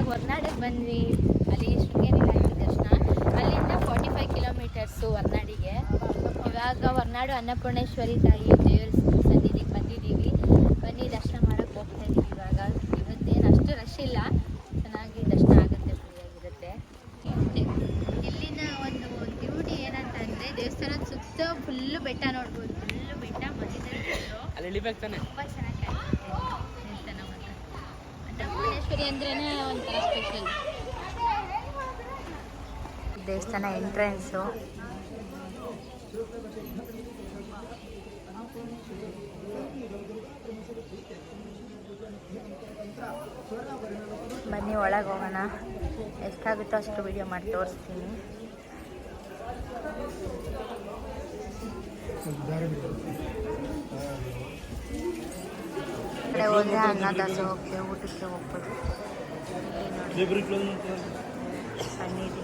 ಇವಾಗ ಹೊರನಾಡಿಗೆ ಬಂದ್ವಿ. ಅಲ್ಲಿ ಶೃಂಗೇರಿ ಆಯ್ತು ದರ್ಶನ. ಅಲ್ಲಿಂದ 45 ಕಿಲೋಮೀಟರ್ಸು ಹೊರನಾಡಿಗೆ. ಇವಾಗ ಹೊರನಾಡು ಅನ್ನಪೂರ್ಣೇಶ್ವರಿ ತಾಯಿ ದೇವ್ರ ಸನ್ನಿಧಿಗೆ ಬಂದಿದ್ದೀವಿ. ಬನ್ನಿ ದರ್ಶನ ಮಾಡೋಕ್ಕೆ ಹೋಗ್ತಾ ಇದ್ದೀವಿ. ಇವಾಗ ಇವತ್ತೇನು ಅಷ್ಟು ರಶ್ ಇಲ್ಲ, ಚೆನ್ನಾಗಿ ದರ್ಶನ ಆಗುತ್ತೆ, ಫ್ರೀಯಾಗಿರುತ್ತೆ. ಇಲ್ಲಿನ ಒಂದು ಬ್ಯೂಟಿ ಏನಂತಂದರೆ ದೇವಸ್ಥಾನದ ಸುತ್ತ ಫುಲ್ಲು ಬೆಟ್ಟ ನೋಡ್ಬೋದು. ಫುಲ್ಲು ಬೆಟ್ಟ ಮಧ್ಯದಲ್ಲಿ ತುಂಬ ಚೆನ್ನಾಗಿ ಕಾಣಿಸುತ್ತೆ ದೇವಸ್ಥಾನ. ಮತ್ತು ಅನ್ನಪೂರ್ಣೇಶ್ವರಿ ಅಂದ್ರೇ ಒಂಥರ ಸ್ಪೆಷಲ್. ದೇವಸ್ಥಾನ ಎಂಟ್ರೆನ್ಸು. ಬನ್ನಿ ಒಳಗೆ ಹೋಗೋಣ. ಎಷ್ಟಾಗುತ್ತೋ ಅಷ್ಟು ವಿಡಿಯೋ ಮಾಡಿ ತೋರಿಸ್ತೀನಿ. ಕಡೆ ಹೋದರೆ ಅನ್ನದಾಸೋಹಕ್ಕೆ ಊಟಕ್ಕೆ ಹೋಗ್ಬೋದು. ಸನ್ನಿಧಿ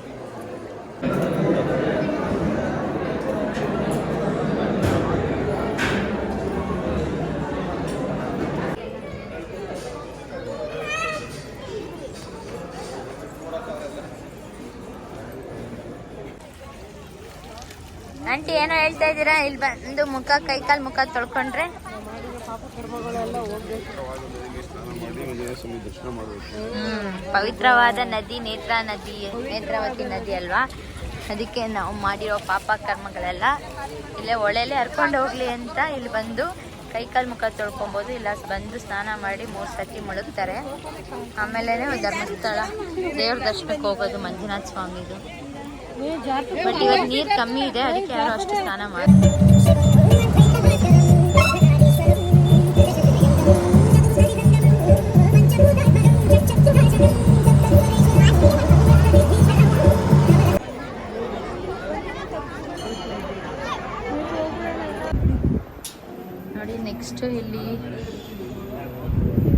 ಆಂಟಿ ಏನೋ ಹೇಳ್ತಾ ಇದ್ದೀರಾ? ಇಲ್ಲಿ ಬಂದು ಮುಖ ಕೈಕಾಲು ಮುಖ ತೊಳ್ಕೊಂಡ್ರೆ ಪವಿತ್ರವಾದ ನದಿ ನೇತ್ರಾವತಿ ನದಿ ಅಲ್ವಾ, ಅದಕ್ಕೆ ನಾವು ಮಾಡಿರೋ ಪಾಪ ಕರ್ಮಗಳೆಲ್ಲ ಇಲ್ಲೇ ಹೊಳೆಲೆ ಹರ್ಕೊಂಡು ಹೋಗ್ಲಿ ಅಂತ ಇಲ್ಲಿ ಬಂದು ಕೈಕಾಲು ಮುಖ ತೊಳ್ಕೊಬೋದು. ಇಲ್ಲ ಬಂದು ಸ್ನಾನ ಮಾಡಿ 3 ಸತಿ ಮುಳುಗ್ತಾರೆ. ಆಮೇಲೆ ಧರ್ಮಸ್ಥಳ ದೇವ್ರ ದರ್ಶನಕ್ಕೆ ಹೋಗೋದು ಮಂಜುನಾಥ ಸ್ವಾಮಿದು. ಬಟ್ ಇವಾಗ ನೀರು ಕಮ್ಮಿ ಇದೆ, ಅದಕ್ಕೆ ಯಾರು ಅಷ್ಟು ಸ್ನಾನ ಮಾಡಿ. ನೋಡಿ ನೆಕ್ಸ್ಟ್ ಇಲ್ಲಿ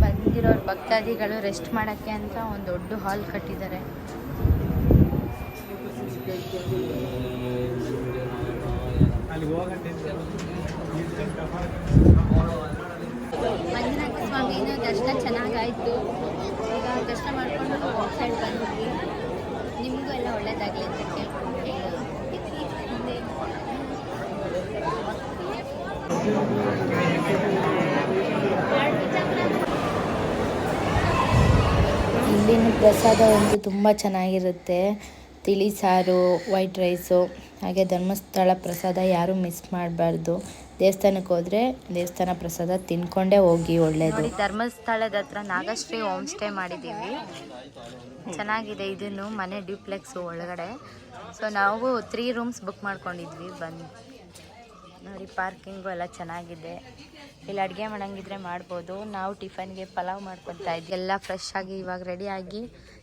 ಬಂದಿರೋರು ಭಕ್ತಾದಿಗಳು ರೆಸ್ಟ್ ಮಾಡೋಕ್ಕೆ ಅಂತ ಒಂದು ದೊಡ್ಡ ಹಾಲ್ ಕಟ್ಟಿದ್ದಾರೆ. ಮಂಜುನಾಥ ಸ್ವಾಮಿನ ದರ್ಶನ ಚೆನ್ನಾಗಾಯಿತು. ಈಗ ದರ್ಶನ ಮಾಡಿಕೊಂಡು ಸೈಡ್ ಬಂದ್ವಿ. ನಿಮಗೂ ಎಲ್ಲ ಒಳ್ಳೇದಾಗಲಿ ಅಂತ ಕೇಳ್ಕೊಂಡ್ರೆ ಇಲ್ಲಿನ ಪ್ರಸಾದ ಒಂದು ತುಂಬ ಚೆನ್ನಾಗಿರುತ್ತೆ. ತಿಳಿ ಸಾರು, ವೈಟ್ ರೈಸು, ಹಾಗೆ ಧರ್ಮಸ್ಥಳ ಪ್ರಸಾದ ಯಾರೂ ಮಿಸ್ ಮಾಡಬಾರ್ದು. ದೇವಸ್ಥಾನಕ್ಕೆ ಹೋದರೆ ದೇವಸ್ಥಾನ ಪ್ರಸಾದ ತಿನ್ಕೊಂಡೇ ಹೋಗಿ, ಒಳ್ಳೆಯದು. ಧರ್ಮಸ್ಥಳದ ಹತ್ರ ನಾಗಶ್ರೀ ಹೋಮ್ ಸ್ಟೇ ಮಾಡಿದ್ದೀವಿ. ಚೆನ್ನಾಗಿದೆ. ಇದನ್ನು ಮನೆ ಡ್ಯೂಪ್ಲೆಕ್ಸು ಒಳಗಡೆ. ಸೊ ನಾವು 3 ರೂಮ್ಸ್ ಬುಕ್ ಮಾಡ್ಕೊಂಡಿದ್ವಿ. ಬಂದು ನೋಡಿ ಪಾರ್ಕಿಂಗು ಎಲ್ಲ ಚೆನ್ನಾಗಿದೆ. ಇಲ್ಲಿ ಅಡುಗೆ ಮಾಡೋಂಗಿದ್ರೆ ಮಾಡ್ಬೋದು. ನಾವು ಟಿಫನ್ಗೆ ಪಲಾವ್ ಮಾಡ್ಕೊತಾ ಇದ್ವಿ. ಎಲ್ಲ ಫ್ರೆಶ್ ಆಗಿ ಇವಾಗ ರೆಡಿಯಾಗಿ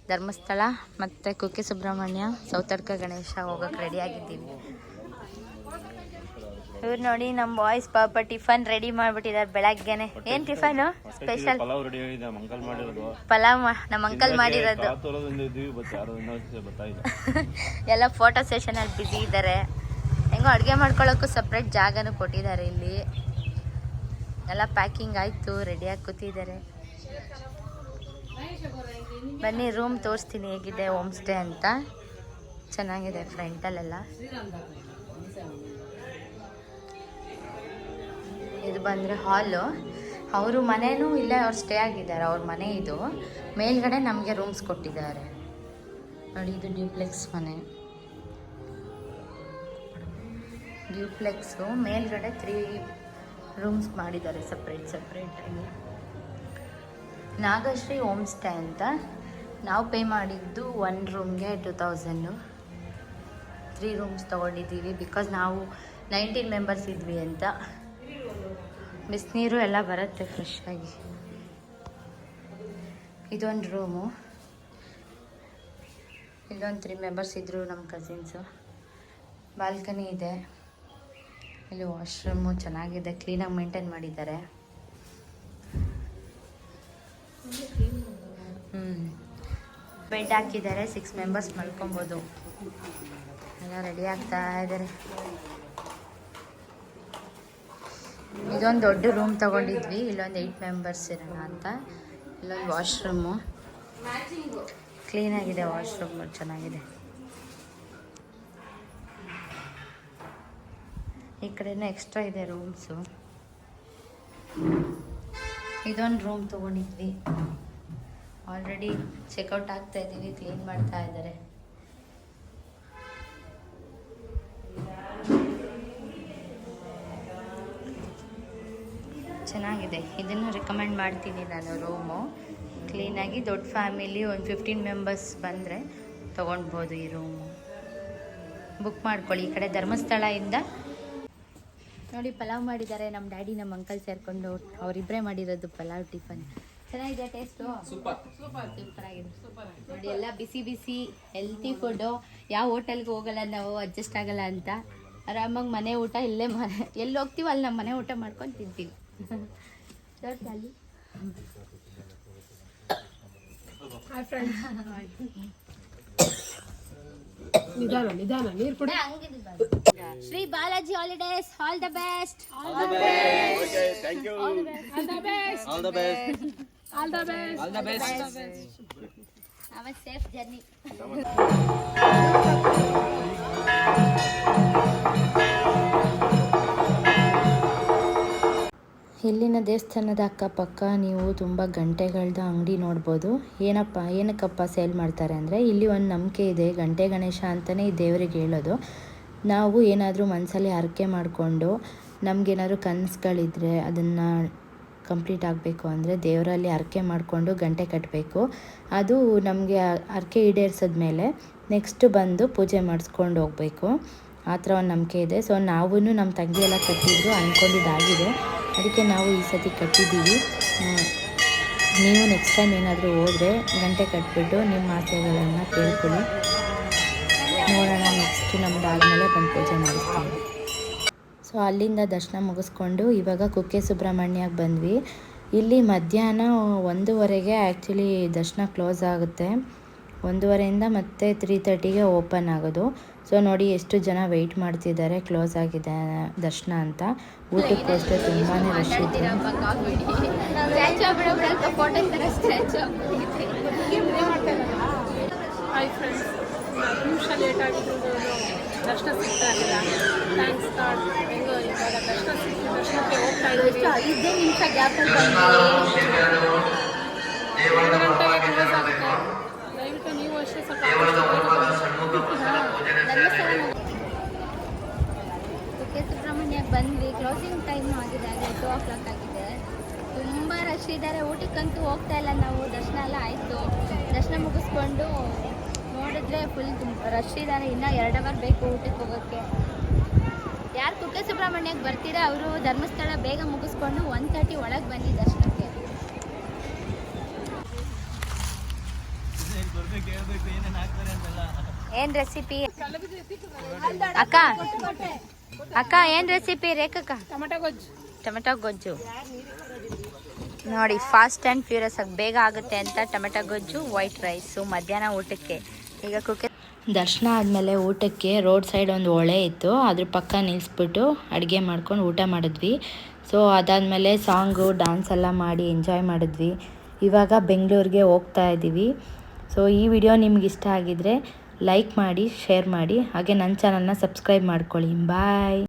ಧರ್ಮಸ್ಥಳ ಮತ್ತು ಕುಕ್ಕೆ ಸುಬ್ರಹ್ಮಣ್ಯ, ಸೌತಡ್ಕ ಗಣೇಶ ಹೋಗೋಕ್ಕೆ ರೆಡಿಯಾಗಿದ್ದೀವಿ. ಇವ್ರು ನೋಡಿ ನಮ್ಮ ಬಾಯ್ಸ್ ಪಾಪ ಟಿಫನ್ ರೆಡಿ ಮಾಡಿಬಿಟ್ಟಿದ್ದಾರೆ ಬೆಳಗ್ಗೆನೆ. ಏನು ಟಿಫನು ಸ್ಪೆಷಲ್? ಪಲಾವ್ ನಮ್ಮ ಅಂಕಲ್ ಮಾಡಿರೋದು. ಎಲ್ಲ ಫೋಟೋ ಸೆಷನಲ್ಲಿ ಬ್ಯುಸಿ ಇದ್ದಾರೆ. ಹೆಂಗೋ ಅಡುಗೆ ಮಾಡ್ಕೊಳ್ಳೋಕ್ಕೂ ಸಪ್ರೇಟ್ ಜಾಗನೂ ಕೊಟ್ಟಿದ್ದಾರೆ. ಇಲ್ಲಿ ಎಲ್ಲ ಪ್ಯಾಕಿಂಗ್ ಆಯಿತು, ರೆಡಿಯಾಗಿ ಕೂತಿದ್ದಾರೆ. ಬನ್ನಿ ರೂಮ್ ತೋರಿಸ್ತೀನಿ ಹೇಗಿದೆ ಹೋಮ್ ಸ್ಟೇ ಅಂತ. ಚೆನ್ನಾಗಿದೆ ಫ್ರಂಟಲ್ಲೆಲ್ಲ. ಇದು ಬಂದರೆ ಹಾಲು. ಅವರು ಮನೆಯೂ ಇಲ್ಲೇ ಅವ್ರು ಸ್ಟೇ ಆಗಿದ್ದಾರೆ. ಅವ್ರ ಮನೆ ಇದು. ಮೇಲ್ಗಡೆ ನಮಗೆ ರೂಮ್ಸ್ ಕೊಟ್ಟಿದ್ದಾರೆ. ನೋಡಿ ಇದು ಡ್ಯೂಪ್ಲೆಕ್ಸ್ ಮನೆ. ಡ್ಯೂಪ್ಲೆಕ್ಸು ಮೇಲ್ಗಡೆ 3 ರೂಮ್ಸ್ ಮಾಡಿದ್ದಾರೆ ಸಪ್ರೇಟಾಗಿ. ನಾಗಶ್ರೀ ಹೋಮ್ ಸ್ಟೇ ಅಂತ. ನಾವು ಪೇ ಮಾಡಿದ್ದು 1 ರೂಮ್ಗೆ 2000. 3 ರೂಮ್ಸ್ ತೊಗೊಂಡಿದ್ದೀವಿ ಬಿಕಾಸ್ ನಾವು 19 ಮೆಂಬರ್ಸ್ ಇದ್ವಿ ಅಂತ. ಬಿಸಿನೀರು ಎಲ್ಲ ಬರುತ್ತೆ ಫ್ರೆಶ್ ಆಗಿ. ಇದೊಂದು ರೂಮು. ಇಲ್ಲೊಂದು 3 ಮೆಂಬರ್ಸ್ ಇದ್ದರು ನಮ್ಮ ಕಸಿನ್ಸು. ಬಾಲ್ಕನಿ ಇದೆ. ಇಲ್ಲಿ ವಾಶ್ರೂಮು ಚೆನ್ನಾಗಿದೆ, ಕ್ಲೀನಾಗಿ ಮೇಂಟೈನ್ ಮಾಡಿದ್ದಾರೆ. ಬೆಡ್ ಹಾಕಿದ್ದಾರೆ. 6 ಮೆಂಬರ್ಸ್ ಮಲ್ಕೊಬೋದು. ಎಲ್ಲ ರೆಡಿ ಆಗ್ತಾ ಇದ್ದಾರೆ. ಇದೊಂದು ದೊಡ್ಡ ರೂಮ್ ತೊಗೊಂಡಿದ್ವಿ. ಇಲ್ಲೊಂದು 8 ಮೆಂಬರ್ಸ್ ಇರೋಣ ಅಂತ. ಇಲ್ಲೊಂದು ವಾಶ್ರೂಮು. ಕ್ಲೀನಾಗಿದೆ, ವಾಶ್ರೂಮ್ ಚೆನ್ನಾಗಿದೆ. ಈ ಕಡೆನೂ ಎಕ್ಸ್ಟ್ರಾ ಇದೆ ರೂಮ್ಸು. ಇದೊಂದು ರೂಮ್ ತೊಗೊಂಡಿದ್ವಿ, ಆಲ್ರೆಡಿ ಚೆಕ್ಔಟ್ ಆಗ್ತಾ ಇದ್ದೀವಿ, ಕ್ಲೀನ್ ಮಾಡ್ತಾ ಇದ್ದಾರೆ. ಚೆನ್ನಾಗಿದೆ, ಇದನ್ನು ರೆಕಮೆಂಡ್ ಮಾಡ್ತೀನಿ ನಾನು. ರೂಮು ಕ್ಲೀನಾಗಿ, ದೊಡ್ಡ ಫ್ಯಾಮಿಲಿ ಒಂದು 15 ಮೆಂಬರ್ಸ್ ಬಂದರೆ ತೊಗೊಳ್ಬೋದು ಈ ರೂಮು. ಬುಕ್ ಮಾಡ್ಕೊಳ್ಳಿ. ಈ ಕಡೆ ಧರ್ಮಸ್ಥಳದಿಂದ ನೋಡಿ ಪಲಾವ್ ಮಾಡಿದ್ದಾರೆ ನಮ್ಮ ಡ್ಯಾಡಿ ನಮ್ಮ ಅಂಕಲ್ ಸೇರಿಕೊಂಡು. ಅವರಿಬ್ಬರೇ ಮಾಡಿರೋದು ಪಲಾವ್ ಟಿಫನ್. ಚೆನ್ನಾಗಿದೆ ಟೇಸ್ಟು, ಸೂಪರ್ ಆಗಿದೆ ನೋಡಿ. ಎಲ್ಲ ಬಿಸಿ ಬಿಸಿ ಹೆಲ್ತಿ ಫುಡ್ಡು. ಯಾವ ಹೋಟೆಲ್ಗೆ ಹೋಗಲ್ಲ ನಾವು, ಅಡ್ಜಸ್ಟ್ ಆಗಲ್ಲ ಅಂತ. ಆರಾಮಾಗಿ ಮನೆ ಊಟ ಇಲ್ಲೇ ಎಲ್ಲಿ ಹೋಗ್ತೀವೋ ಅಲ್ಲಿ ನಮ್ಮ ಮನೆ ಊಟ ಮಾಡ್ಕೊಂಡು ತಿಂತೀವಿ. ಅಲ್ಲಿ ನಿಧಾನ ನೀರು ಕುಡಿ. Shri Balaji holidays, all the best. Have a safe journey. ಇಲ್ಲಿನ ದೇವಸ್ಥಾನದ ಅಕ್ಕಪಕ್ಕ ನೀವು ತುಂಬ ಗಂಟೆಗಳದ ಅಂಗಡಿ ನೋಡ್ಬೋದು. ಏನಕ್ಕಪ್ಪ ಸೇಲ್ ಮಾಡ್ತಾರೆ ಅಂದರೆ, ಇಲ್ಲಿ ಒಂದು ನಂಬಿಕೆ ಇದೆ. ಗಂಟೆ ಗಣೇಶ ಅಂತಲೇ ಈ ದೇವರಿಗೆ ಹೇಳೋದು. ನಾವು ಏನಾದರೂ ಮನಸ್ಸಲ್ಲಿ ಹರಕೆ ಮಾಡಿಕೊಂಡು ನಮಗೇನಾದ್ರೂ ಕನಸುಗಳಿದ್ರೆ ಅದನ್ನು ಕಂಪ್ಲೀಟ್ ಆಗಬೇಕು ಅಂದರೆ ದೇವರಲ್ಲಿ ಹರಕೆ ಮಾಡಿಕೊಂಡು ಗಂಟೆ ಕಟ್ಟಬೇಕು. ಅದು ನಮಗೆ ಹರಕೆ ಈಡೇರಿಸಿದ್ಮೇಲೆ ನೆಕ್ಸ್ಟ್ ಬಂದು ಪೂಜೆ ಮಾಡಿಸ್ಕೊಂಡು ಹೋಗಬೇಕು. ಆ ಥರ ಒಂದು ನಂಬಿಕೆ ಇದೆ. ಸೊ ನಾವೂ ನಮ್ಮ ತಂಗಿ ಎಲ್ಲ ಕಟ್ಟಿದ್ರು, ಅಂದ್ಕೊಂಡಿದ್ದಾಗಿದೆ. ಅದಕ್ಕೆ ನಾವು ಈ ಸತಿ ಕಟ್ಟಿದ್ದೀವಿ. ನೀವು ನೆಕ್ಸ್ಟ್ ಟೈಮ್ ಏನಾದರೂ ಹೋದರೆ ಗಂಟೆ ಕಟ್ಟಿಬಿಟ್ಟು ನಿಮ್ಮ ಆಸೆಗಳನ್ನು ಕೇಳ್ಕೊಳ್ಳಿ. ನೋಡೋಣ, ನೆಕ್ಸ್ಟ್ ನಮ್ದು ಆದಮೇಲೆ ಬಂದು ಪೂಜೆ ಮಾಡಿಸ್ತೀವಿ. ಸೊ ಅಲ್ಲಿಂದ ದರ್ಶನ ಮುಗಿಸ್ಕೊಂಡು ಇವಾಗ ಕುಕ್ಕೆ ಸುಬ್ರಹ್ಮಣ್ಯಕ್ಕೆ ಬಂದ್ವಿ. ಇಲ್ಲಿ ಮಧ್ಯಾಹ್ನ 1:30ಗೆ ಆ್ಯಕ್ಚುಲಿ ದರ್ಶನ ಕ್ಲೋಸ್ ಆಗುತ್ತೆ. 1:30ಯಿಂದ ಮತ್ತೆ 3:30ಗೆ ಓಪನ್ ಆಗೋದು. ಸೊ ನೋಡಿ ಎಷ್ಟು ಜನ ವೆಯ್ಟ್ ಮಾಡ್ತಿದ್ದಾರೆ, ಕ್ಲೋಸ್ ಆಗಿದೆ ದರ್ಶನ ಅಂತ. ಊಟಕ್ಕೋಸ್ಕರ ತುಂಬಾ ರಶ್ ಇದೆ. ಹಾಯ್ ಫ್ರೆಂಡ್ಸ್, 10 ನಿಮಿಷ ಲೇಟ್ ಆಗಿದ್ದು ದರ್ಶನ ಸಿಗ್ತಾ ಇರಲಿಲ್ಲ. ಥ್ಯಾಂಕ್ಸ್ ಗಾಡ್, ಹೆಂಗೋ ಇವಾಗ ದರ್ಶನ ಸಿಕ್ತು. ದರ್ಶನಕ್ಕೆ ಹೋಗ್ತಾ ಇದ್ದೀವಿ. 5 ನಿಮಿಷ ಗ್ಯಾಪಲ್ಲಿ 1 ಗಂಟೆಗೆ ಕ್ಲೋಸ್ ಆಗುತ್ತೆ. ದಯವಿಟ್ಟು ನೀವು ಅಷ್ಟೇ ಸ್ವಲ್ಪ ಕುಕ್ಕೆ ಸುಬ್ರಹ್ಮಣ್ಯಕ್ಕೆ ಬಂದ್ವಿ. ಕ್ಲೋಸಿಂಗ್ ಟೈಮ್ ಆಗಿದೆ, 2 o'clock ಆಗಿದೆ. ತುಂಬ ರಶ್ ಇದ್ದಾರೆ. ಊಟಕ್ಕಂತೂ ಹೋಗ್ತಾ ಇಲ್ಲ ನಾವು. ದರ್ಶನ ಎಲ್ಲ ಆಯಿತು. ದರ್ಶನ ಮುಗಿಸ್ಕೊಂಡು ನೋಡಿದ್ರೆ ಫುಲ್ ರಶ್ ಇದ್ದಾರೆ. ಇನ್ನೂ 2 ಅವರ್ ಬೇಕು ಊಟಕ್ಕೆ ಹೋಗೋಕ್ಕೆ. ಯಾರು ಕುಕ್ಕೆ ಸುಬ್ರಹ್ಮಣ್ಯಕ್ಕೆ ಬರ್ತೀರಾ ಅವರು ಧರ್ಮಸ್ಥಳ ಬೇಗ ಮುಗಿಸ್ಕೊಂಡು 1:30 ಒಳಗೆ ಬನ್ನಿ ದರ್ಶನಕ್ಕೆ. ಏನು ರೆಸಿಪಿ ಅಕ್ಕ ಏನು ರೆಸಿಪಿ ರೇಖಕ್ಕ? ಟೊಮೆಟೊ ಗೊಜ್ಜು ನೋಡಿ. ಫಾಸ್ಟ್ ಆ್ಯಂಡ್ ಫ್ಯೂರಿಯಸ್ ಆಗಿ ಬೇಗ ಆಗುತ್ತೆ ಅಂತ ಟೊಮೆಟೊ ಗೊಜ್ಜು, ವೈಟ್ ರೈಸು ಮಧ್ಯಾಹ್ನ ಊಟಕ್ಕೆ. ಈಗ ಕುಕ್ಕೆ ದರ್ಶನ ಆದಮೇಲೆ ಊಟಕ್ಕೆ ರೋಡ್ ಸೈಡ್ ಒಂದು ಹೊಳೆ ಇತ್ತು, ಅದ್ರ ಪಕ್ಕ ನಿಲ್ಲಿಸ್ಬಿಟ್ಟು ಅಡುಗೆ ಮಾಡ್ಕೊಂಡು ಊಟ ಮಾಡಿದ್ವಿ. ಸೊ ಅದಾದಮೇಲೆ ಸಾಂಗು ಡ್ಯಾನ್ಸ್ ಎಲ್ಲ ಮಾಡಿ ಎಂಜಾಯ್ ಮಾಡಿದ್ವಿ. ಇವಾಗ ಬೆಂಗಳೂರಿಗೆ ಹೋಗ್ತಾ ಇದ್ದೀವಿ. ಸೊ ಈ ವಿಡಿಯೋ ನಿಮ್ಗೆ ಇಷ್ಟ ಆಗಿದ್ರೆ ಲೈಕ್ ಮಾಡಿ, ಶೇರ್ ಮಾಡಿ, ಹಾಗೆ ನನ್ನ ಚಾನಲ್ನ ಸಬ್ಸ್ಕ್ರೈಬ್ ಮಾಡ್ಕೊಳ್ಳಿ. ಬಾಯ್.